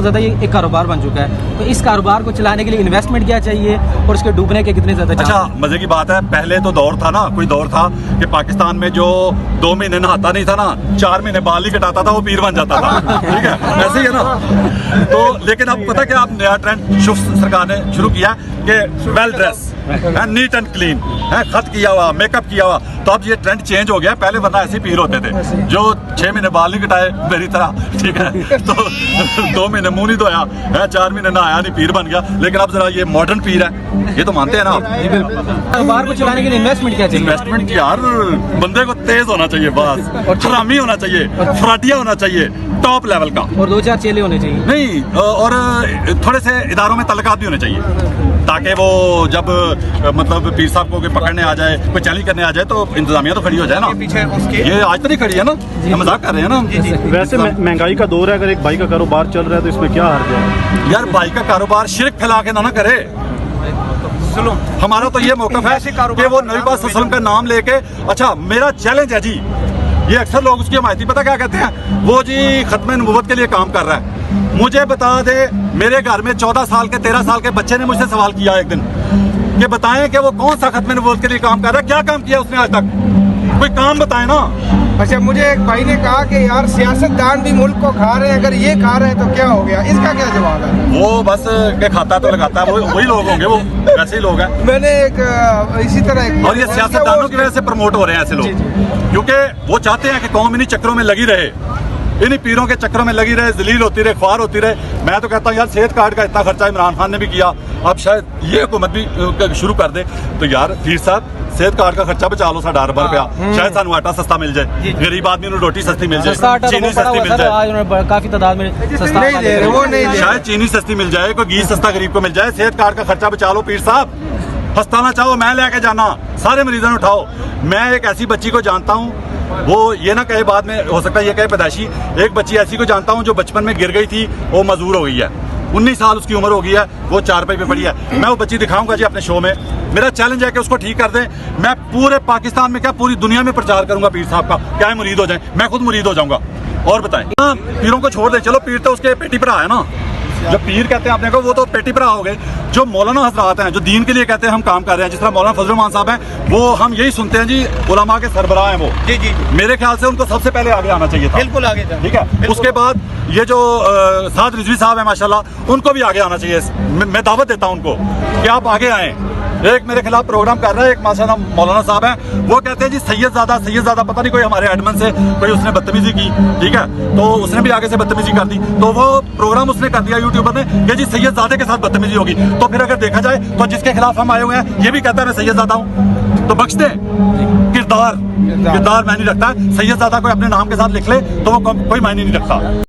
ज़्यादा ये एक कारोबार बन चुका है, तो इस कारोबार को चलाने के लिए इन्वेस्टमेंट क्या चाहिए और इसके डूबने के कितने ज़्यादा चांस? अच्छा, मजे की बात है, पहले तो दौर था ना, कोई दौर था कि पाकिस्तान में जो 2 महीने नहाता नहीं था ना, 4 महीने बाल ही कटाता था, वो पीर बन जाता था। ठीक है, ऐसे ही है ना। तो लेकिन अब पता क्या, अब नया ट्रेंड सरकार ने शुरू किया कि well dress, neat and clean, खत किया हुआ, मेकअप किया हुआ। तो अब ये ट्रेंड चेंज हो गया। पहले वरना ऐसे पीर होते थे जो 6 महीने बाल नहीं कटाए मेरी तरह, ठीक है, तो 2 महीने मुंह नहीं धोया, 4 महीने नहाया नहीं, पीर बन गया। लेकिन अब जरा ये मॉडर्न पीर है, ये तो मानते हैं ना आप। कारोबार को चलाने के लिए इन्वेस्टमेंट क्या चाहिए? इन्वेस्टमेंट यार, बंदे को तेज होना चाहिए बस, हरामी होना चाहिए, फ्रॉडिया होना चाहिए, टॉप लेवल का, और 2-4 चेले होने चाहिए नहीं, और थोड़े से इदारों में तल्लुकात भी होने चाहिए, ताकि वो जब मतलब पीर साहब को पकड़ने आ जाए, कोई चैलेंज करने आ जाए, तो इंतजामिया तो खड़ी हो जाए ना। पीछे उसके ये आज तो नहीं खड़ी है ना, हम मजाक कर रहे हैं ना। वैसे महंगाई का दौर है, अगर एक भाई का कारोबार चल रहा है तो इसमें क्या हर्ज है? यार, भाई का कारोबार शिरक फैला के ना करे। सुनो, हमारा तो ये मौक़िफ़ है कि वो नबी पाक सल्लल्लाहु का नाम लेके, अच्छा मेरा चैलेंज है जी, ये अक्सर लोग उसकी हमायती पता क्या कहते हैं, वो जी खत्म नबूवत के लिए काम कर रहा है। मुझे बता दे, मेरे घर में 14 साल के 13 साल के बच्चे ने मुझसे सवाल किया एक दिन कि बताएं कि वो कौन सा खत्म नबूवत के लिए काम कर रहा है, क्या काम किया उसने आज तक, कोई काम बताए ना। अच्छा, मुझे एक भाई ने कहा कि यार सियासतदान भी मुल्क को खा रहे हैं, अगर ये खा रहे हैं तो क्या हो गया, इसका क्या जवाब है? वो बस के खाता तो लगाता है, वही लोग होंगे, वो वैसे ही लोग हैं। मैंने एक इसी तरह और ये सियासतदानों की वजह से प्रमोट हो रहे हैं ऐसे लोग, क्योंकि वो चाहते हैं कि कौम इन्हीं चक्रों में लगी रहे, इन्हीं पीरों के चक्रों में लगी रहे, जलील होती रहे, ख्वार होती रहे। मैं तो कहता हूँ यार, सेहत कार्ड का इतना खर्चा इमरान खान ने भी किया, अब शायद ये हुकूमत भी शुरू कर दे। तो यार पीर साहब, सेहत कार्ड का खर्चा बचा लो, 1.5 रुपया, शायद सानू आटा सस्ता मिल जाए, गरीब आदमी को रोटी सस्ती मिल जाए, चीनी सस्ती मिल जाए, काफी तादाद में सस्ता नहीं दे रहे, वो नहीं दे रहे। शायद चीनी सस्ती मिल जाए, कोई घी सस्ता गरीब को मिल जाए। सेहत कार्ड का खर्चा बचा लो पीर साहब। हस्ताना चाहो मैं लेके जाना, सारे मरीजों ने उठाओ। मैं एक ऐसी बच्ची को जानता हूँ, वो ये ना कहे बाद में, हो सकता है ये कहे पैदाइशी, एक बच्ची ऐसी को जानता हूँ जो बचपन में गिर गई थी, वो मजदूर हो गई है, 19 साल उसकी उम्र हो गई है, वो 4 रुपये पे पड़ी है। मैं वो बच्ची दिखाऊंगा जी अपने शो में। मेरा चैलेंज है कि उसको ठीक कर दें। मैं पूरे पाकिस्तान में क्या पूरी दुनिया में प्रचार करूंगा पीर साहब का, क्या मुरीद हो जाए, मैं खुद मुरीद हो जाऊंगा। और बताएं, पीरों को छोड़ दें, चलो पीर तो उसके पेटी पर है ना, जब पीर कहते हैं आपने को, वो तो पेटी पर हो गए। जो मौलाना हजरात हैं, जो दीन के लिए कहते हैं हम काम कर रहे हैं, जिस तरह मौलाना फजल रहमान साहब हैं, वो हम यही सुनते हैं जी, उलमा के सरबराह हैं वो। जी जी, मेरे ख्याल से उनको सबसे पहले आगे आना चाहिए था। बिल्कुल आगे जाए, ठीक है। उसके बाद ये जो साद रिजवी साहब हैं माशाल्लाह, उनको भी आगे आना चाहिए। मैं दावत देता हूं उनको कि आप आगे आएँ। एक मेरे खिलाफ प्रोग्राम कर रहा है एक माशाल्लाह मौलाना साहब हैं, वो कहते हैं जी सैयदजादा पता नहीं कोई हमारे एडमन से कोई उसने बदतमीजी की, ठीक है, तो उसने भी आगे से बदतमीजी कर दी, तो वो प्रोग्राम उसने कर दिया यूट्यूबर ने कि जी सैयदजादे के साथ बदतमीजी होगी। तो फिर अगर देखा जाए तो जिसके खिलाफ हम आए हुए हैं, ये भी कहता है मैं सैयदजादा हूँ, तो बख्श दे। किरदार मैं नहीं रखता, सैयदजादा कोई अपने नाम के साथ लिख ले तो वो कोई मायने नहीं रखता।